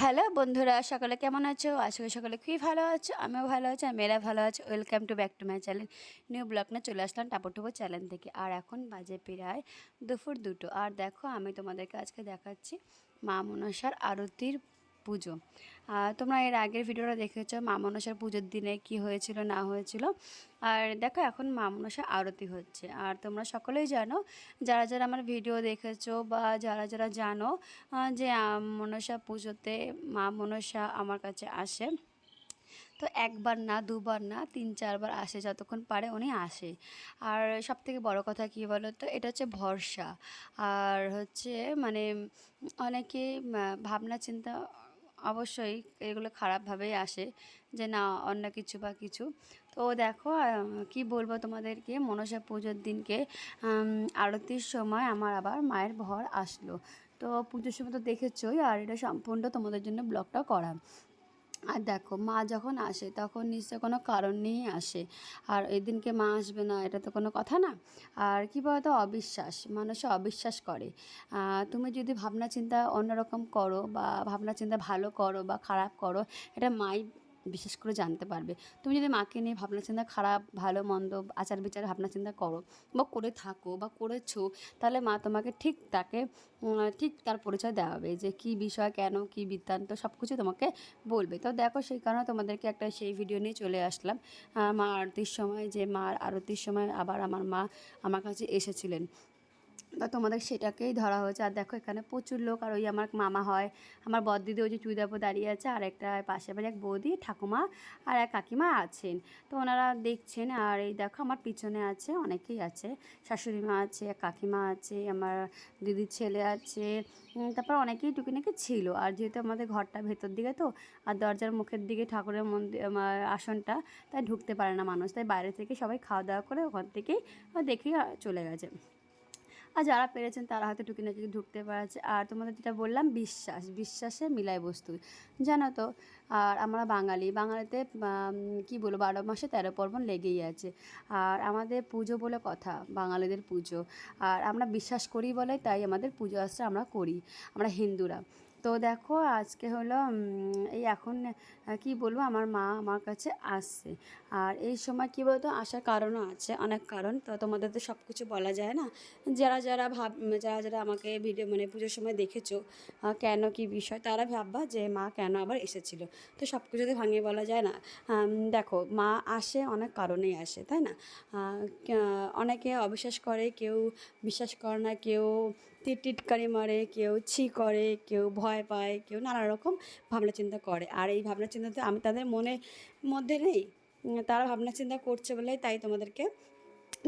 Hello বন্ধুরা, সকালে কেমন আছো? আশা করি সকালে খুবই ভালো আছো। আমিও ভালো আছি আর মেয়েরা ভালো আছে। Welcome to back to my channel. New blog না চলে আসলাম টাপর টুপো চ্যানেল থেকে। আর এখন বাজে প্রায় দুপুর 2টো। আর দেখো আমি তোমাদেরকে আজকে দেখাচ্ছি মা মনসার আরতির পুজো। তোমরা এর আগের ভিডিওটা দেখেছো মা মনসার পুজোর দিনে কি হয়েছিল না হয়েছিল। আর দেখো এখন মা মনসার আরতি হচ্ছে। আর তোমরা সকলেই জানো, যারা যারা আমার ভিডিও দেখেছো বা যারা যারা জানো যে মনসা পুজোতে মা মনসা আমার কাছে আসে। তো একবার না, দুবার না, 3-4বার আসে, যতক্ষণ পারে উনি আসে। আর সবথেকে বড় কথা কী বলো তো, এটা হচ্ছে ভরসা। আর হচ্ছে মানে অনেকে ভাবনা চিন্তা অবশ্যই এগুলো খারাপভাবেই আসে, যে না অন্য কিছু বা কিছু। তো দেখো কি বলবো তোমাদেরকে, মনসা পুজোর দিনকে আরতির সময় আমার আবার মায়ের ভর আসলো। তো পুজোর সময় তো দেখেছোই, আর এটা সম্পূর্ণ তোমাদের জন্য ব্লগটা করা। আর দেখো মা যখন আসে তখন নিশ্চয় কোনো কারণ নিয়েই আসে। আর এই দিনকে মা আসবে না, এটা তো কোনো কথা না। আর কী বলতো, অবিশ্বাস, মানুষে অবিশ্বাস করে। তুমি যদি ভাবনা চিন্তা অন্যরকম করো বা ভাবনা চিন্তা ভালো করো বা খারাপ করো, এটা মাই বিশেষ করে জানতে পারবে। তুমি যদি মাকে নিয়ে ভাবনা চিন্তা খারাপ ভালো মন্দ আচার বিচার ভাবনা চিন্তা করো বা করে থাকো বা করেছো, তাহলে মা তোমাকে ঠিক ঠিক তার পরিচয় দেওয়াবে, যে কী বিষয়, কেন, কী বৃত্তান্ত, সব কিছু তোমাকে বলবে। তো দেখো সেই কারণে তোমাদেরকে একটা সেই ভিডিও নিয়ে চলে আসলাম। মা আরতির সময়, যে মার আরতির সময় আবার আমার মা আমার কাছে এসেছিলেন, তা তোমাদের সেটাকেই ধরা হয়েছে। আর দেখো এখানে প্রচুর লোক, আর ওই আমার মামা হয়, আমার বড়দিদি ওই যে চুড়িদার দাঁড়িয়ে আছে, আর একটা পাশে বাড়ি এক বৌদি ঠাকুমা আর এক কাকিমা আছেন। তো ওনারা দেখছেন। আর এই দেখো আমার পিছনে আছে অনেকেই আছে, শাশুড়ি মা আছে, এক কাকিমা আছে, আমার দিদির ছেলে আছে, তারপর অনেকেই টুকিনাকি ছিল। আর যেহেতু আমাদের ঘরটা ভেতর দিকে, তো আর দরজার মুখের দিকে ঠাকুরের মন্দির আসনটা, তাই ঢুকতে পারে না মানুষ, তাই বাইরে থেকে সবাই খাওয়া দাওয়া করে ওখান থেকেই দেখেই চলে গেছে। আর যারা পেরেছেন তারা হয়তো টুকিনাকি ঢুকতে পারছে। আর তোমাদের যেটা বললাম, বিশ্বাসে মিলায় বস্তু, জানো তো। আর আমরা বাঙালিতে কি বলবো, 12 মাসে 13 পার্বণ লেগেই আছে। আর আমাদের পুজো বলে কথা, বাঙালিদের পুজো। আর আমরা বিশ্বাস করি বলে তাই আমাদের পুজো আশ্রা আমরা করি, আমরা হিন্দুরা। তো দেখো আজকে হলো এই এখন কি বলবো, আমার মা আমার কাছে আসছে। আর এই সময় কী বলতো, আসার কারণও আছে, অনেক কারণ। তো তোমাদের তো সব কিছু বলা যায় না। যারা যারা আমাকে ভিডিও পুজোর সময় দেখেছো, কেন কি বিষয়, তারা ভাববা যে মা কেন আবার এসেছিলো। তো সব কিছু তো ভাঙিয়ে বলা যায় না। দেখো মা আসে অনেক কারণেই আসে, তাই না? অনেকে অবিশ্বাস করে, কেউ বিশ্বাস করে না, কেউ টিটকারি মারে, কেউ ছি করে, কেউ ভয় পায়, কেউ নানা রকম ভাবনা চিন্তা করে। আর এই ভাবনা চিন্তাতে আমি তাদের মধ্যে নেই। তারা ভাবনা চিন্তা করছে বলেই তাই তোমাদেরকে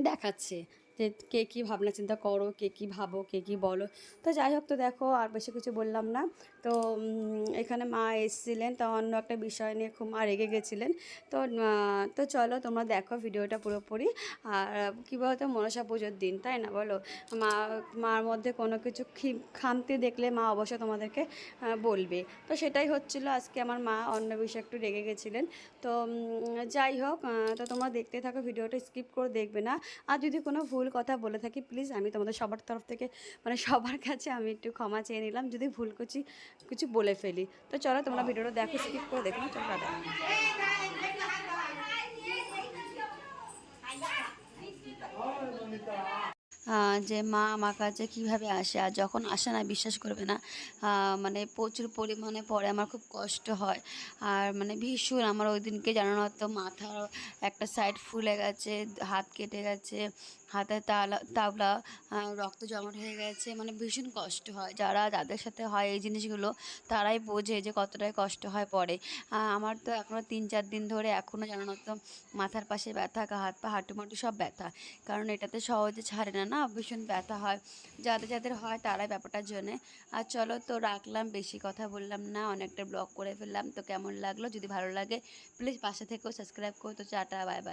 দেখাচ্ছে যে কে কী ভাবনা চিন্তা করো, কে কী ভাবো, কে কী বলো। তো যাই হোক, তো দেখো আর বেশি কিছু বললাম না। তো এখানে মা এসেছিলেন, তো অন্য একটা বিষয় নিয়ে খুব মা রেগে গেছিলেন। তো তো চলো তোমরা দেখো ভিডিওটা পুরোপুরি। আর কী বলতো, মনসা পুজোর দিন, তাই না বলো, মার মধ্যে কোনো কিছু খামতি দেখলে মা অবশ্যই তোমাদেরকে বলবে। তো সেটাই হচ্ছিল আজকে, আমার মা অন্য বিষয়ে একটু রেগে গেছিলেন। তো যাই হোক, তো তোমরা দেখতে থাকো, ভিডিওটা স্কিপ করে দেখবে না। আর যদি কোনো ভুল কথা বলে থাকি, প্লিজ আমি তোমাদের সবার তরফ থেকে সবার কাছে আমি একটু ক্ষমা চেয়ে নিলাম যদি ভুল কিছু বলে ফেলি। তো চলো তোমরা ভিডিওটা দেখো, স্কিপ করে দেখো। চলো টাটা। যে মা আমার কাছে কীভাবে আসে, আর যখন আসে না, বিশ্বাস করবে না, প্রচুর পরিমাণে পরে আমার খুব কষ্ট হয়। আর ভীষণ আমার ওই দিনকে জানো না তো, মাথার একটা সাইড ফুলে গেছে, হাত কেটে গেছে, হাতে তাবলা রক্ত জমাট হয়ে গেছে, ভীষণ কষ্ট হয়। যাদের সাথে হয় এই জিনিসগুলো, তারাই বোঝে যে কতটাই কষ্ট হয় পরে। আমার তো এখনও 3-4 দিন ধরে এখনও জানো না তো মাথার পাশে ব্যথা, হাত পা হাঁটু সব ব্যথা, কারণ এটাতে সহজে ছাড়ে না, ভীষণ ব্যথা হয়। যাদের হয় তারাই ব্যাপারটার জন্যে। আর চলো তো রাখলাম, বেশি কথা বললাম না, অনেকটা ব্লগ করে ফেললাম। তো কেমন লাগলো, যদি ভালো লাগে প্লিজ পাশে থেকেও সাবস্ক্রাইব করো। তো টাটা, বাই বাই।